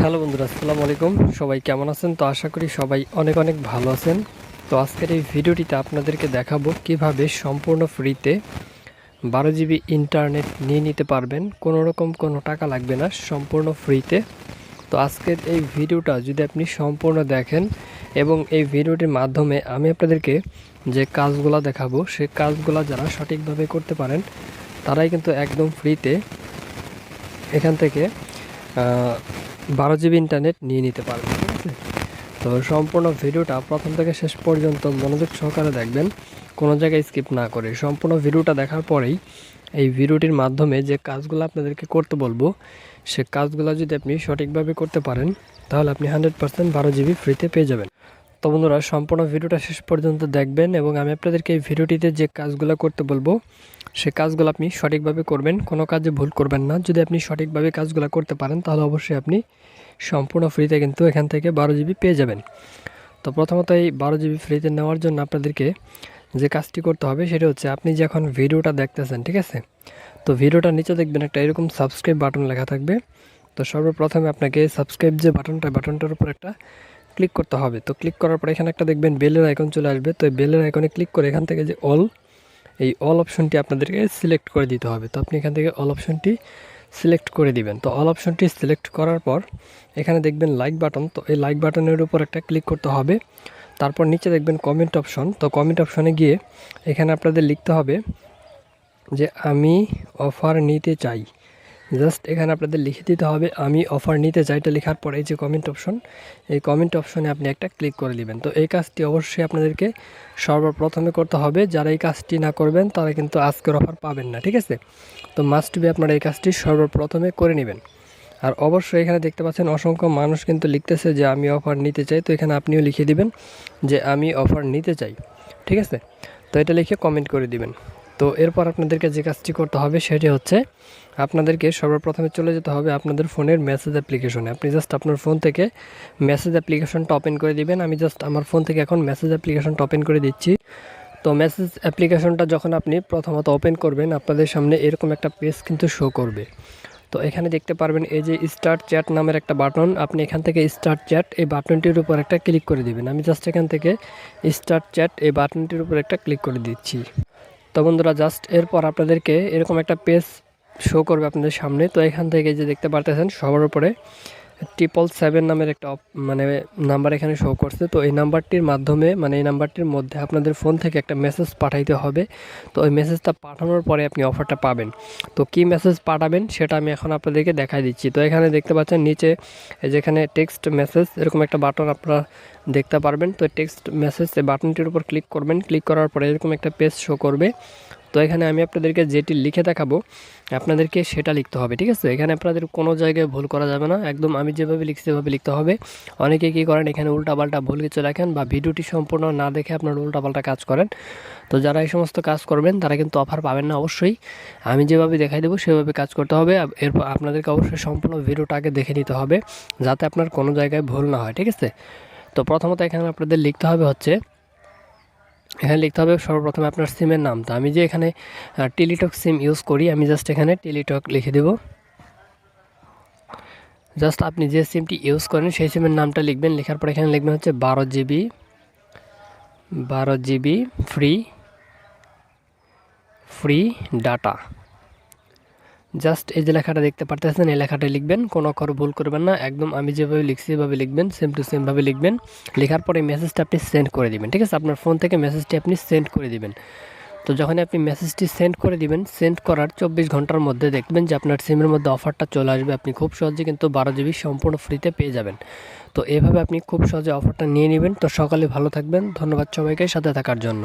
Hello বন্ধুরা, আসসালামু আলাইকুম। সবাই কেমন আছেন? তো আশা করি সবাই অনেক অনেক ভালো আছেন। তো আজকের এই ভিডিওটিতে আপনাদেরকে দেখাবো কিভাবে সম্পূর্ণ ফ্রিতে 12 জিবি ইন্টারনেট নিয়ে নিতে পারবেন। কোনো রকম কোনো টাকা লাগবে না, সম্পূর্ণ ফ্রিতে। তো আজকের এই ভিডিওটা যদি আপনি সম্পূর্ণ দেখেন এবং এই ভিডিওটির মাধ্যমে আমি আপনাদেরকে যে কাজগুলো দেখাবো সেই কাজগুলো যারা সঠিকভাবে করতে পারেন তারাই কিন্তু একদম ফ্রিতে এখান থেকে 12 জিবি ইন্টারনেট নিয়ে নিতে পারবেন। ঠিক আছে, তো সম্পূর্ণ ভিডিওটা প্রথম থেকে শেষ পর্যন্ত মনোযোগ সহকারে দেখবেন, কোনো জায়গায় স্কিপ না করে। সম্পূর্ণ ভিডিওটা দেখার পরেই এই ভিডিওটির মাধ্যমে যে কাজগুলো আপনাদেরকে করতে বলবো সে কাজগুলো যদি আপনি সঠিকভাবে করতে পারেন তাহলে আপনি 100% 12 জিবি ফ্রিতে পেয়ে যাবেন। তো বন্ধুরা, সম্পূর্ণ ভিডিওটা শেষ পর্যন্ত দেখবেন এবং আমি আপনাদেরকে এই ভিডিওটিতে যে কাজগুলো করতে বলবো সে কাজগুলো আপনি সঠিকভাবে করবেন, কোনো কাজে ভুল করবেন না। যদি আপনি সঠিকভাবে কাজগুলো করতে পারেন তাহলে অবশ্যই আপনি সম্পূর্ণ ফ্রিতে কিন্তু এখান থেকে 12 জিবি পেয়ে যাবেন। তো প্রথমত এই 12 জিবি ফ্রিতে নেওয়ার জন্য আপনাদেরকে যে কাজটি করতে হবে সেটা হচ্ছে, আপনি যখন ভিডিওটা দেখতেছেন, ঠিক আছে, তো ভিডিওটার নিচে দেখবেন একটা এরকম সাবস্ক্রাইব বাটন লেখা থাকবে। তো সর্বপ্রথমে আপনাকে সাবস্ক্রাইব যে বাটনটার উপর একটা ক্লিক করতে হবে। তো ক্লিক করার পর এখানে একটা দেখবেন বেলের আইকন চলে আসবে। তো এই বেলের আইকনে ক্লিক করে এখান থেকে যে এই অল অপশনটি আপনাদেরকে সিলেক্ট করে দিতে হবে। তো আপনি এখান থেকে অল অপশনটি সিলেক্ট করে দিবেন। তো অল অপশনটি সিলেক্ট করার পর এখানে দেখবেন লাইক বাটন। তো এই লাইক বাটনের উপর একটা ক্লিক করতে হবে। তারপর নিচে দেখবেন কমেন্ট অপশন। তো কমেন্ট অপশনে গিয়ে এখানে আপনাদের লিখতে হবে যে আমি অফার নিতে চাই। জাস্ট এখানে আপনাদের লিখে দিতে হবে আমি অফার নিতে চাই। এটা লেখার পরে এই যে কমেন্ট অপশন, এই কমেন্ট অপশনে আপনি একটা ক্লিক করে দিবেন। তো এই কাজটি অবশ্যই আপনাদেরকে সর্বপ্রথমে করতে হবে। যারা এই কাজটি না করবেন তারা কিন্তু আজকের অফার পাবেন না। ঠিক আছে, তো মাস্ট বি আপনারা এই কাজটি সর্বপ্রথমে করে নেবেন। আর অবশ্যই এখানে দেখতে পাচ্ছেন অসংখ্য মানুষ কিন্তু লিখতেছে যে আমি অফার নিতে চাই। তো এখানে আপনিও লিখে দিবেন যে আমি অফার নিতে চাই। ঠিক আছে, তো এটা লিখে কমেন্ট করে দিবেন। তো এরপর আপনাদেরকে যে কাজটি করতে হবে সেটি হচ্ছে, আপনাদেরকে সর্বপ্রথমে চলে যেতে হবে আপনাদের ফোনের মেসেজ অ্যাপ্লিকেশনে। আপনি জাস্ট আপনার ফোন থেকে মেসেজ অ্যাপ্লিকেশনটা ওপেন করে দিবেন। আমি জাস্ট আমার ফোন থেকে এখন মেসেজ অ্যাপ্লিকেশনটা ওপেন করে দিচ্ছি। তো মেসেজ অ্যাপ্লিকেশনটা যখন আপনি প্রথমত ওপেন করবেন আপনাদের সামনে এরকম একটা পেজ কিন্তু শো করবে। তো এখানে দেখতে পারবেন এই যে স্টার্ট চ্যাট নামের একটা বাটন। আপনি এখান থেকে স্টার্ট চ্যাট এই বাটনটির উপর একটা ক্লিক করে দিবেন। আমি জাস্ট এখান থেকে স্টার্ট চ্যাট এই বাটনটির উপর একটা ক্লিক করে দিচ্ছি। তো বন্ধুরা, জাস্ট এরপর আপনাদেরকে এরকম একটা পেজ শো করবে আপনাদের সামনে। তো এখান থেকে যে দেখতে পারতেছেন সবার উপরে 777 নামের একটা নাম্বার এখানে শো করছে। তো এই নাম্বারটির মাধ্যমে এই নাম্বারটির মধ্যে আপনাদের ফোন থেকে একটা মেসেজ পাঠাইতে হবে। তো ওই মেসেজটা পাঠানোর পরে আপনি অফারটা পাবেন। তো কি মেসেজ পাঠাবেন সেটা আমি এখন আপনাদেরকে দেখাই দিচ্ছি। তো এখানে দেখতে পাচ্ছেন নিচে যেখানে টেক্সট মেসেজ এরকম একটা বাটন আপনারা দেখতে পারবেন। তো টেক্সট মেসেজ এই বাটনটির উপর ক্লিক করবেন। ক্লিক করার পরে এরকম একটা পেজ শো করবে। তো এখানে আমি আপনাদেরকে যেটি লিখে দেখাবো আপনাদেরকে সেটা লিখতে হবে। ঠিক আছে, এখানে আপনাদের কোনো জায়গায় ভুল করা যাবে না, একদম আমি যেভাবে লিখছি সেভাবে লিখতে হবে। অনেকে কী করেন, এখানে উল্টাপাল্টা ভুল কিছু লেখেন বা ভিডিওটি সম্পূর্ণ না দেখে আপনারা উল্টাপাল্টা কাজ করেন। তো যারা এই সমস্ত কাজ করবেন তারা কিন্তু অফার পাবেন না। অবশ্যই আমি যেভাবে দেখাই দেবো সেভাবে কাজ করতে হবে। এরপর আপনাদেরকে অবশ্যই সম্পূর্ণ ভিডিওটা আগে দেখে নিতে হবে যাতে আপনার কোনো জায়গায় ভুল না হয়। ঠিক আছে, তো প্রথমত এখানে আপনাদের লিখতে হবে সর্বপ্রথমে আপনার সিমের নাম। তো আমি যে এখানে টেলিটক সিম ইউজ করি, আমি জাস্ট এখানে টেলিটক লিখে দেব। জাস্ট আপনি যে সিমটি ইউজ করেন সেই সিমের নামটা লিখবেন। লেখার পর এখানে লিখবেন হচ্ছে 12 জিবি ফ্রি ডাটা। জাস্ট এই যে লেখাটা দেখতে পারতেছেন এই লেখাটা লিখবেন, কোনো অক্ষর ভুল করবেন না, একদম আমি যেভাবে লিখছি এভাবে লিখবেন, সেম টু সেমভাবে লিখবেন। লেখার পরে মেসেজটা আপনি সেন্ড করে দিবেন। ঠিক আছে, আপনার ফোন থেকে মেসেজটি আপনি সেন্ড করে দিবেন। তো যখন আপনি মেসেজটি সেন্ড করে দিবেন, সেন্ড করার 24 ঘন্টার মধ্যে দেখবেন যে আপনার সিমের মধ্যে অফারটা চলে আসবে। আপনি খুব সহজে কিন্তু 12 জিবি সম্পূর্ণ ফ্রিতে পেয়ে যাবেন। তো এভাবে আপনি খুব সহজে অফারটা নিয়ে নেবেন। তো সকালে ভালো থাকবেন। ধন্যবাদ সবাইকে সাথে থাকার জন্য।